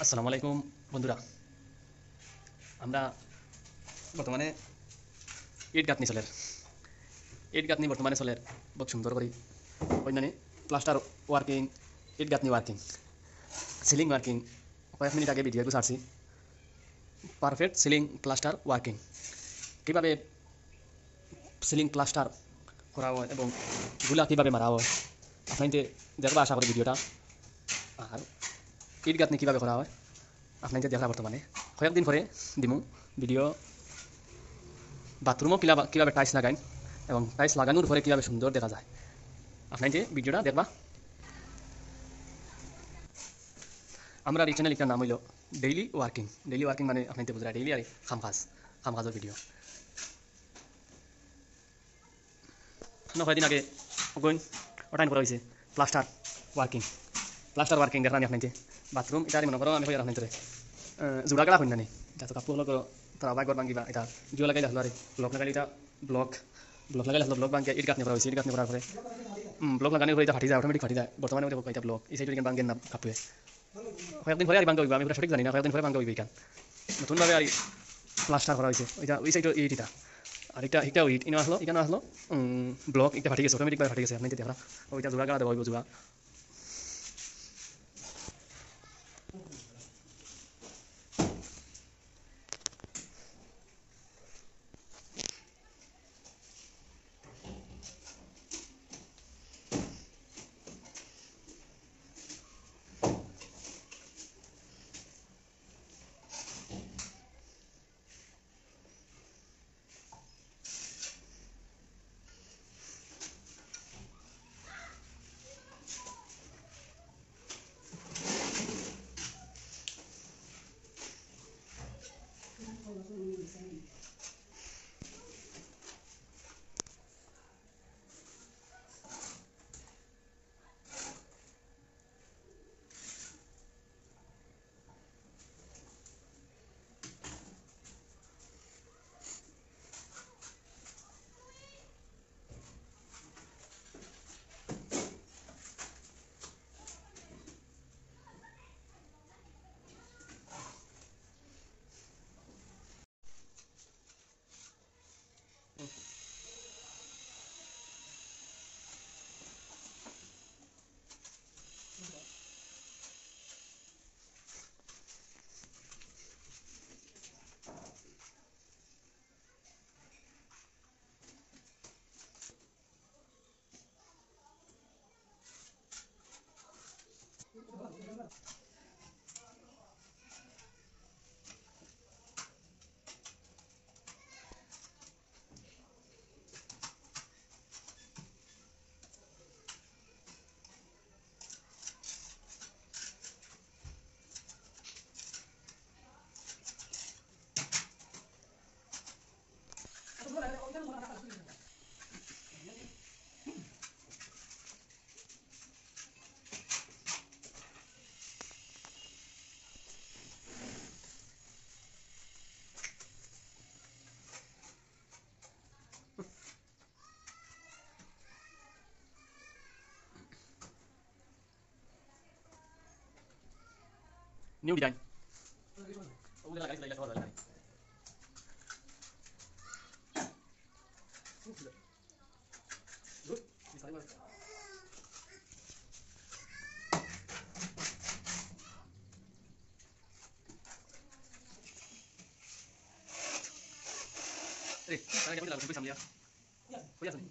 আসসালামু আলাইকুম বন্ধুরা। আমরা বর্তমানে ইট গাঁথনি চলের ইট গাঁথনি বর্তমানে চলের বহুত সুন্দর করে অন্যান্য প্লাস্টার ওয়ার্কিং, ইট গাঁথনি ওয়ার্কিং, সিলিং ওয়ার্কিং। কয়েক মিনিট আগে ভিডিও ছাড়ছি পারফেক্ট সিলিং প্লাস্টার ওয়ার্কিং, কীভাবে সিলিং প্লাস্টার করা হয় এবং গুলা কীভাবে মারা হয় আপনাকে দেখবা আশা করি ভিডিওটা। আর ইট গাঁথনি কীভাবে করা হয় আপনাকে দেখা বর্তমানে কয়েকদিন পরে দিমু ভিডিও। বাথরুমও কীভাবে টাইলস লাগাইন এবং টাইলস লাগানোর পরে কীভাবে সুন্দর দেখা যায় আপনাকে ভিডিওটা দেখবা। আমরা এই চ্যানেলটার নাম হইল ডেইলি ওয়ার্কিং। ডেইলি ওয়ার্কিং মানে আপনাকে বুঝা ডেইলি আর খামকাজের ভিডিও। কয়েকদিন আগে ওটাইন করা হয়েছে প্লাস্টার ওয়ার্কিং দেখলাম আপনাকে। বাথরুম এটা মনে করো আমি হয়ে আপনার জোড়া গেলা হইন না এটা তো কাপড় হলো তারা বাইকর ভাঙিবা এটা জিও লাগাই আসলো আর ব্লক লাগাইলে এটা ব্লক লাগাইলে আসলো ব্লক ভাঙিয়ে ইট গাঁথনি করা হয়েছে। ইট গাঁথনি করার পরে ব্লক লাগানোর পরে এটা ফাটি যায়, অটোমেটিক ফাটি যায়। বর্তমানে ওটা এটা ব্লক এই সাইড ভাঙেন না কাপুয়ে। কয়েকদিন পরে আর ভাঙা হইবা, আমি সঠিক জানি না, কয়েকদিন পরে ভাঙা হইবে। এখান নতুনভাবে আর প্লাস্টার করা হয়েছে ওইটা ওই সাইড ইট এটা আর এটাও ইট ইনো আসলো এখানে আসলো ব্লক এটা ফাটি গেছে, অটোমেটিকভাবে ফাটি গেছে। আপনি দেখা ওইটা জোড়া গাড়া দেওয়া হইব জোড়া। New design Eh, sana kami lang, sampai sampai ya. Kuya sini.